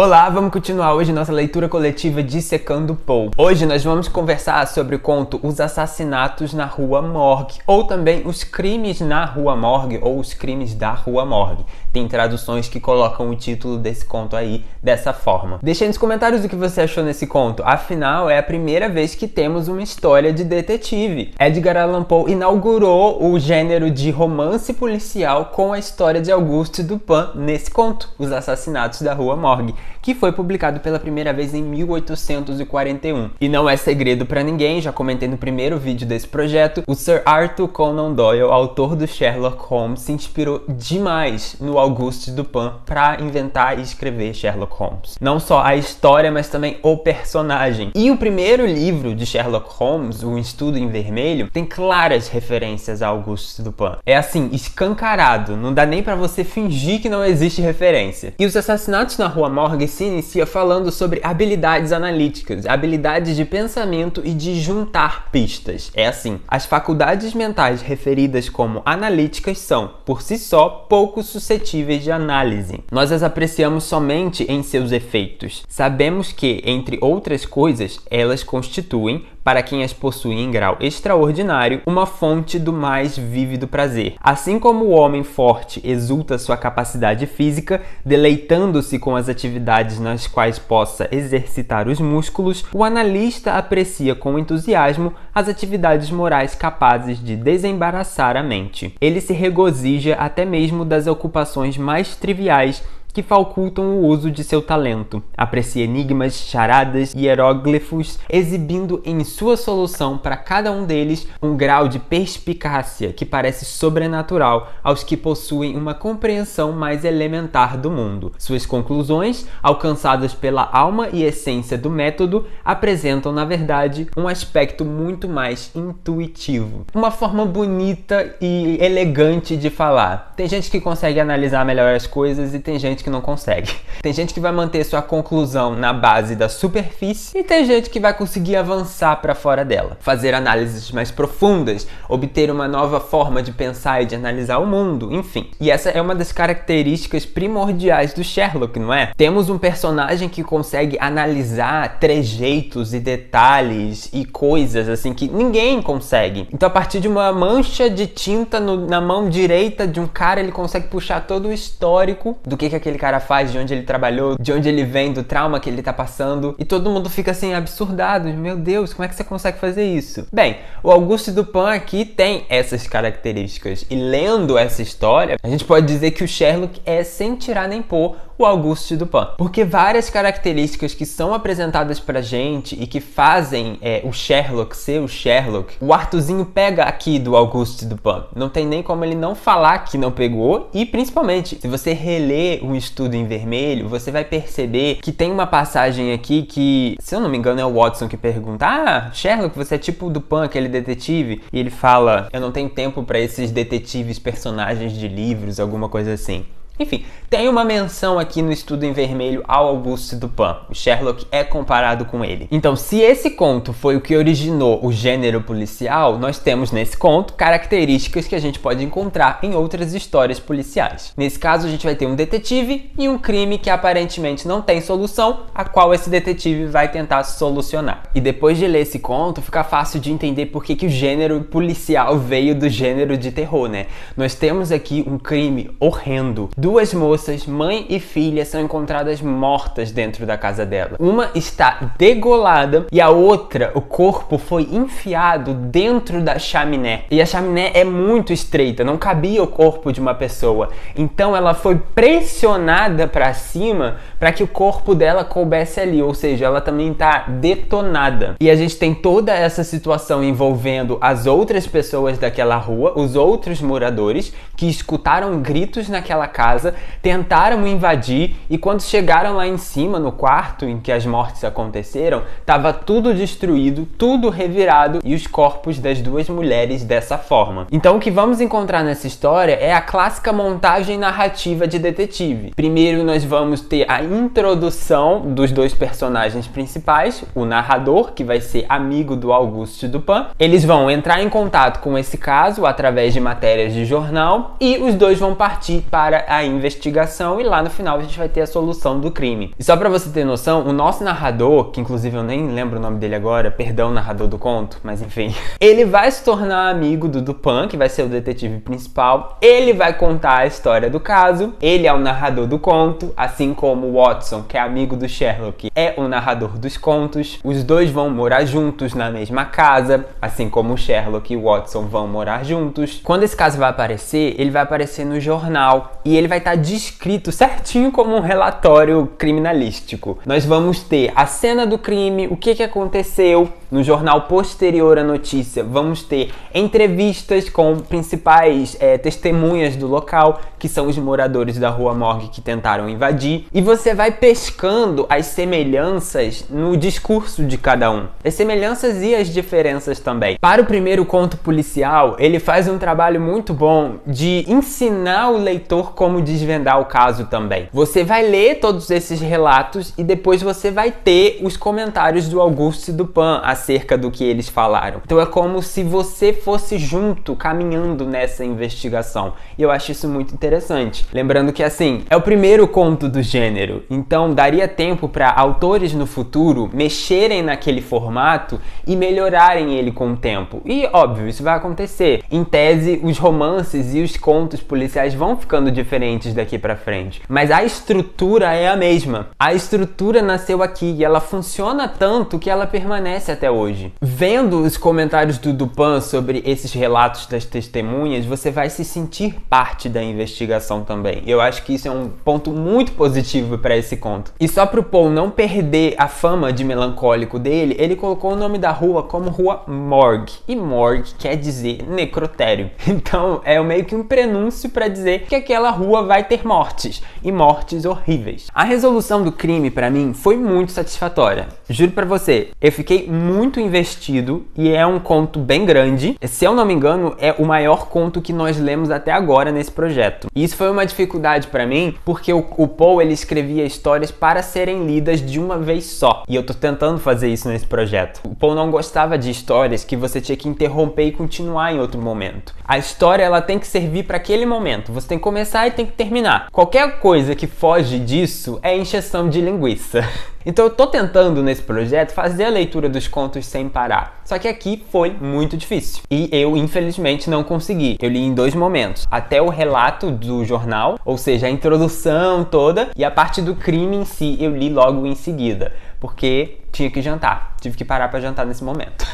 Olá, vamos continuar hoje nossa leitura coletiva Dissecando Poe. Hoje nós vamos conversar sobre o conto Os Assassinatos na Rua Morgue, ou também Os Crimes na Rua Morgue, ou Os Crimes da Rua Morgue. Tem traduções que colocam o título desse conto aí dessa forma. Deixe aí nos comentários o que você achou nesse conto, afinal é a primeira vez que temos uma história de detetive. Edgar Allan Poe inaugurou o gênero de romance policial com a história de Auguste Dupin nesse conto, Os Assassinatos da Rua Morgue, que foi publicado pela primeira vez em 1841. E não é segredo pra ninguém, já comentei no primeiro vídeo desse projeto, o Sir Arthur Conan Doyle, autor do Sherlock Holmes, se inspirou demais no Auguste Dupin para inventar e escrever Sherlock Holmes. Não só a história, mas também o personagem. E o primeiro livro de Sherlock Holmes, O Estudo em Vermelho, tem claras referências a Auguste Dupin. É assim, escancarado, não dá nem pra você fingir que não existe referência. E Os Assassinatos na Rua Morgue se inicia falando sobre habilidades analíticas, habilidades de pensamento e de juntar pistas. É assim, as faculdades mentais referidas como analíticas são, por si só, pouco suscetíveis de análise. Nós as apreciamos somente em seus efeitos. Sabemos que, entre outras coisas, elas constituem, para quem as possui em grau extraordinário, uma fonte do mais vívido prazer. Assim como o homem forte exulta sua capacidade física, deleitando-se com as atividades nas quais possa exercitar os músculos, o analista aprecia com entusiasmo as atividades morais capazes de desembaraçar a mente. Ele se regozija até mesmo das ocupações mais triviais que facultam o uso de seu talento. Aprecia enigmas, charadas e hieróglifos, exibindo em sua solução para cada um deles um grau de perspicácia que parece sobrenatural aos que possuem uma compreensão mais elementar do mundo. Suas conclusões, alcançadas pela alma e essência do método, apresentam, na verdade, um aspecto muito mais intuitivo. Uma forma bonita e elegante de falar. Tem gente que consegue analisar melhor as coisas e tem gente que não consegue. Tem gente que vai manter sua conclusão na base da superfície e tem gente que vai conseguir avançar para fora dela, fazer análises mais profundas, obter uma nova forma de pensar e de analisar o mundo, enfim. E essa é uma das características primordiais do Sherlock, não é? Temos um personagem que consegue analisar trejeitos e detalhes e coisas assim que ninguém consegue. Então, a partir de uma mancha de tinta na mão direita de um cara, ele consegue puxar todo o histórico do que aquele cara faz, de onde ele trabalhou, de onde ele vem, do trauma que ele tá passando, e todo mundo fica assim absurdado. Meu Deus, como é que você consegue fazer isso? Bem, o Auguste Dupin aqui tem essas características, e lendo essa história, a gente pode dizer que o Sherlock é, sem tirar nem pôr, o Auguste Dupin. Porque várias características que são apresentadas pra gente e que fazem o Sherlock ser o Sherlock, o Arthurzinho pega aqui do Auguste Dupin. Não tem nem como ele não falar que não pegou, e principalmente, se você reler Um Estudo em Vermelho, você vai perceber que tem uma passagem aqui que, se eu não me engano, é o Watson que pergunta: ah, Sherlock, você é tipo o Dupin, aquele detetive? E ele fala: eu não tenho tempo pra esses detetives personagens de livros, alguma coisa assim. Enfim, tem uma menção aqui no Estudo em Vermelho ao Auguste Dupin. O Sherlock é comparado com ele. Então, se esse conto foi o que originou o gênero policial, nós temos nesse conto características que a gente pode encontrar em outras histórias policiais. Nesse caso, a gente vai ter um detetive e um crime que aparentemente não tem solução, a qual esse detetive vai tentar solucionar. E depois de ler esse conto, fica fácil de entender por que o gênero policial veio do gênero de terror, né? Nós temos aqui um crime horrendo. Duas moças, mãe e filha, são encontradas mortas dentro da casa dela. Uma está degolada e a outra, o corpo foi enfiado dentro da chaminé. E a chaminé é muito estreita, não cabia o corpo de uma pessoa. Então ela foi pressionada para cima para que o corpo dela coubesse ali, ou seja, ela também está detonada. E a gente tem toda essa situação envolvendo as outras pessoas daquela rua, os outros moradores que escutaram gritos naquela casa, tentaram invadir e quando chegaram lá em cima, no quarto em que as mortes aconteceram, estava tudo destruído, tudo revirado e os corpos das duas mulheres dessa forma. Então o que vamos encontrar nessa história é a clássica montagem narrativa de detetive. Primeiro nós vamos ter a introdução dos dois personagens principais, o narrador, que vai ser amigo do Auguste Dupin. Eles vão entrar em contato com esse caso através de matérias de jornal e os dois vão partir para a investigação e lá no final a gente vai ter a solução do crime. E só pra você ter noção, o nosso narrador, que inclusive eu nem lembro o nome dele agora, perdão, narrador do conto, mas enfim, ele vai se tornar amigo do Dupin, que vai ser o detetive principal. Ele vai contar a história do caso, ele é o narrador do conto, assim como o Watson, que é amigo do Sherlock, é o narrador dos contos. Os dois vão morar juntos na mesma casa, assim como o Sherlock e o Watson vão morar juntos. Quando esse caso vai aparecer, ele vai aparecer no jornal e ele vai estar descrito certinho como um relatório criminalístico. Nós vamos ter a cena do crime, o que aconteceu. No jornal posterior à notícia, vamos ter entrevistas com principais testemunhas do local, que são os moradores da Rua Morgue que tentaram invadir. E você vai pescando as semelhanças no discurso de cada um. As semelhanças e as diferenças também. Para o primeiro conto policial, ele faz um trabalho muito bom de ensinar o leitor como desvendar o caso também. Você vai ler todos esses relatos e depois você vai ter os comentários do Auguste Dupin acerca do que eles falaram. Então é como se você fosse junto, caminhando nessa investigação. E eu acho isso muito interessante. Lembrando que, assim, é o primeiro conto do gênero. Então daria tempo para autores no futuro mexerem naquele formato e melhorarem ele com o tempo. E, óbvio, isso vai acontecer. Em tese, os romances e os contos policiais vão ficando diferentes daqui para frente. Mas a estrutura é a mesma. A estrutura nasceu aqui e ela funciona tanto que ela permanece até hoje. Vendo os comentários do Dupin sobre esses relatos das testemunhas, você vai se sentir parte da investigação também. Eu acho que isso é um ponto muito positivo para esse conto. E só pro Poe não perder a fama de melancólico dele, ele colocou o nome da rua como Rua Morgue. E morgue quer dizer necrotério. Então é meio que um prenúncio para dizer que aquela rua vai ter mortes. E mortes horríveis. A resolução do crime, para mim, foi muito satisfatória. Juro pra você, eu fiquei muito investido e é um conto bem grande. Se eu não me engano, é o maior conto que nós lemos até agora nesse projeto. E isso foi uma dificuldade pra mim, porque o Poe, ele escrevia histórias para serem lidas de uma vez só. E eu tô tentando fazer isso nesse projeto. O Poe não gostava de histórias que você tinha que interromper e continuar em outro momento. A história, ela tem que servir para aquele momento. Você tem que começar e tem que terminar. Qualquer coisa que foge disso é encheção de linguiça. Então eu tô tentando nesse projeto fazer a leitura dos contos sem parar. Só que aqui foi muito difícil. E eu, infelizmente, não consegui. Eu li em 2 momentos. Até o relato do jornal, ou seja, a introdução toda, e a parte do crime em si eu li logo em seguida. Porque tinha que jantar. Tive que parar para jantar nesse momento.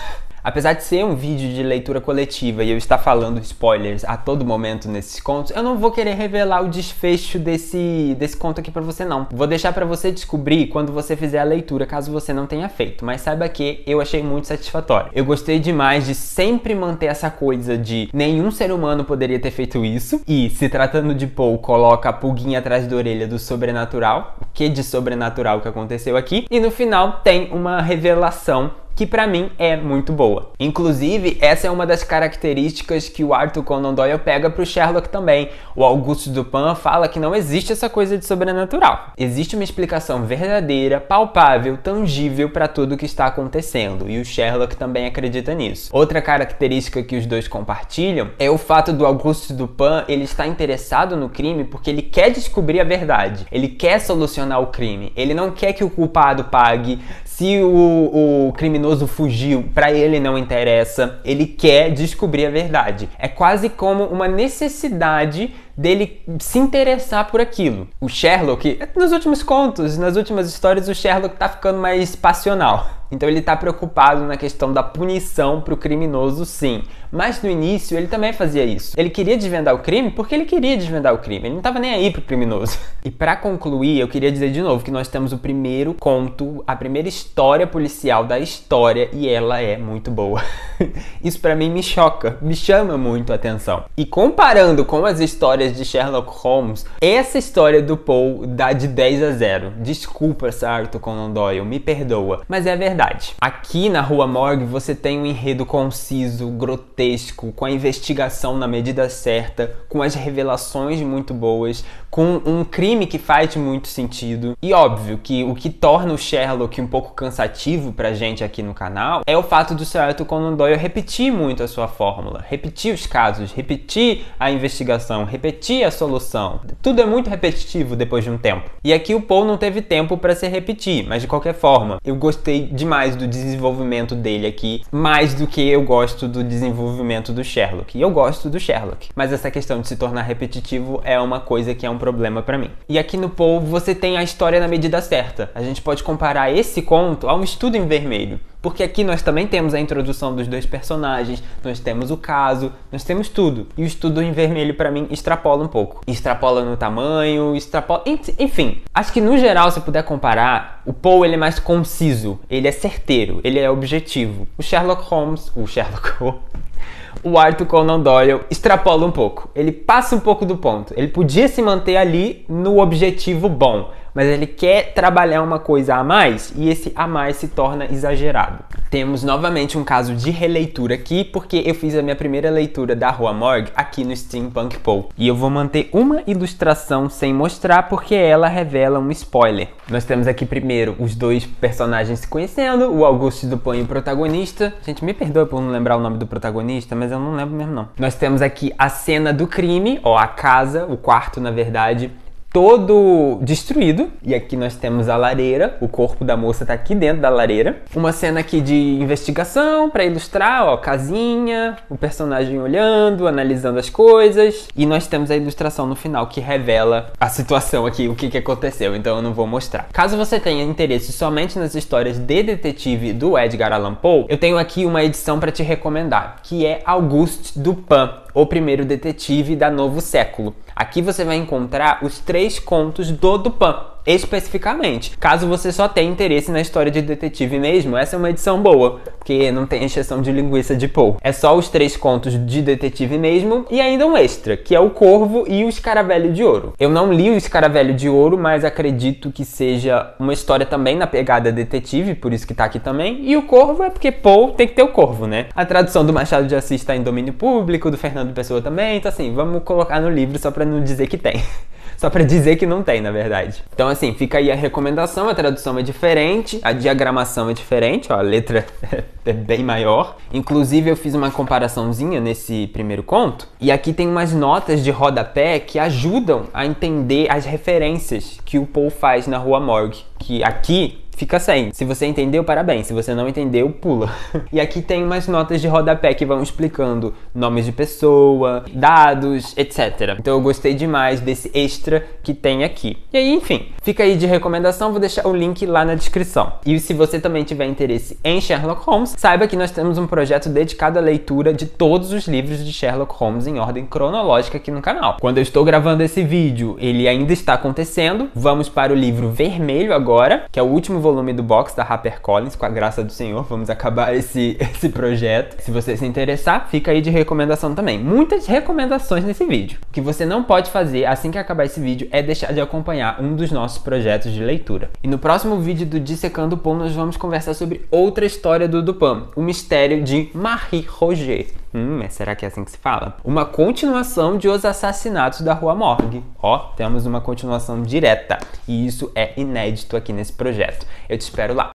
Apesar de ser um vídeo de leitura coletiva e eu estar falando spoilers a todo momento nesses contos, eu não vou querer revelar o desfecho desse conto aqui pra você não. Vou deixar pra você descobrir quando você fizer a leitura, caso você não tenha feito. Mas saiba que eu achei muito satisfatório. Eu gostei demais de sempre manter essa coisa de nenhum ser humano poderia ter feito isso. E, se tratando de Poe, coloca a pulguinha atrás da orelha do sobrenatural. O que de sobrenatural que aconteceu aqui. E no final tem uma revelação que pra mim é muito boa. Inclusive, essa é uma das características que o Arthur Conan Doyle pega pro Sherlock também. O Auguste Dupin fala que não existe essa coisa de sobrenatural. Existe uma explicação verdadeira, palpável, tangível para tudo o que está acontecendo. E o Sherlock também acredita nisso. Outra característica que os dois compartilham é o fato do Auguste Dupin ele estar interessado no crime porque ele quer descobrir a verdade. Ele quer solucionar o crime. Ele não quer que o culpado pague. Se o criminoso fugiu, pra ele não interessa. Ele quer descobrir a verdade. É quase como uma necessidade dele se interessar por aquilo. O Sherlock, nos últimos contos, nas últimas histórias, o Sherlock tá ficando mais passional. Então ele tá preocupado na questão da punição pro criminoso, sim. Mas no início ele também fazia isso. Ele queria desvendar o crime porque ele queria desvendar o crime. Ele não tava nem aí pro criminoso. E pra concluir, eu queria dizer de novo que nós temos o primeiro conto, a primeira história policial da história e ela é muito boa. Isso pra mim me choca, me chama muito a atenção. E comparando com as histórias histórias de Sherlock Holmes, essa história do Poe dá de 10 a 0. Desculpa, Sir Arthur Conan Doyle, me perdoa, mas é verdade. Aqui na Rua Morgue você tem um enredo conciso, grotesco, com a investigação na medida certa, com as revelações muito boas, com um crime que faz muito sentido. E óbvio que o que torna o Sherlock um pouco cansativo pra gente aqui no canal é o fato do Sir Arthur Conan Doyle repetir muito a sua fórmula, repetir os casos, repetir a investigação, repetir a solução. Tudo é muito repetitivo depois de um tempo. E aqui o Poe não teve tempo para se repetir, mas de qualquer forma, eu gostei demais do desenvolvimento dele aqui, mais do que eu gosto do desenvolvimento do Sherlock. E eu gosto do Sherlock, mas essa questão de se tornar repetitivo é uma coisa que é um problema para mim. E aqui no Poe você tem a história na medida certa. A gente pode comparar esse conto a um Estudo em Vermelho, porque aqui nós também temos a introdução dos dois personagens, nós temos o caso, nós temos tudo. E o Estudo em Vermelho, pra mim, extrapola um pouco. Extrapola no tamanho, extrapola... Enfim, acho que no geral, se puder comparar, o Poe ele é mais conciso, ele é certeiro, ele é objetivo. O Sherlock Holmes... O Arthur Conan Doyle extrapola um pouco. Ele passa um pouco do ponto. Ele podia se manter ali no objetivo bom, mas ele quer trabalhar uma coisa a mais e esse a mais se torna exagerado. Temos novamente um caso de releitura aqui, porque eu fiz a minha primeira leitura da Rua Morgue aqui no Steampunk Poe. E eu vou manter uma ilustração sem mostrar porque ela revela um spoiler. Nós temos aqui primeiro os dois personagens se conhecendo, o Auguste Dupin, o protagonista. Gente, me perdoa por não lembrar o nome do protagonista, mas eu não lembro mesmo não. Nós temos aqui a cena do crime, ó, a casa, o quarto na verdade, todo destruído. E aqui nós temos a lareira, o corpo da moça tá aqui dentro da lareira. Uma cena aqui de investigação para ilustrar, ó, casinha, o personagem olhando, analisando as coisas. E nós temos a ilustração no final que revela a situação aqui, o que aconteceu, então eu não vou mostrar. Caso você tenha interesse somente nas histórias de detetive do Edgar Allan Poe, eu tenho aqui uma edição para te recomendar, que é Auguste Dupin, o primeiro detetive da Novo Século. Aqui você vai encontrar os 3 contos do Dupin, especificamente. Caso você só tenha interesse na história de detetive mesmo, essa é uma edição boa, porque não tem encheção de linguiça de Poe. É só os 3 contos de detetive mesmo e ainda um extra, que é o Corvo e o Escaravelho de Ouro. Eu não li o Escaravelho de Ouro, mas acredito que seja uma história também na pegada detetive, por isso que tá aqui também. E o Corvo é porque Poe tem que ter o Corvo, né? A tradução do Machado de Assis tá em domínio público, do Fernando Pessoa também, então assim, vamos colocar no livro só pra não dizer que tem. Só pra dizer que não tem, na verdade. Então assim, fica aí a recomendação, a tradução é diferente, a diagramação é diferente, ó, a letra é bem maior. Inclusive eu fiz uma comparaçãozinha nesse primeiro conto, e aqui tem umas notas de rodapé que ajudam a entender as referências que o Poe faz na Rua Morgue, que aqui fica sem. Se você entendeu, parabéns. Se você não entendeu, pula. E aqui tem umas notas de rodapé que vão explicando nomes de pessoa, dados, etc. Então eu gostei demais desse extra que tem aqui. E aí, enfim, fica aí de recomendação, vou deixar o link lá na descrição. E se você também tiver interesse em Sherlock Holmes, saiba que nós temos um projeto dedicado à leitura de todos os livros de Sherlock Holmes em ordem cronológica aqui no canal. Quando eu estou gravando esse vídeo, ele ainda está acontecendo. Vamos para o livro vermelho agora, que é o último volume do box da HarperCollins, com a graça do Senhor, vamos acabar esse projeto. Se você se interessar, fica aí de recomendação também. Muitas recomendações nesse vídeo. O que você não pode fazer assim que acabar esse vídeo é deixar de acompanhar um dos nossos projetos de leitura. E no próximo vídeo do Dissecando Poe, nós vamos conversar sobre outra história do Dupin, o mistério de Marie Roget. Será que é assim que se fala? Uma continuação de Os Assassinatos da Rua Morgue. Ó, temos uma continuação direta. E isso é inédito aqui nesse projeto. Eu te espero lá.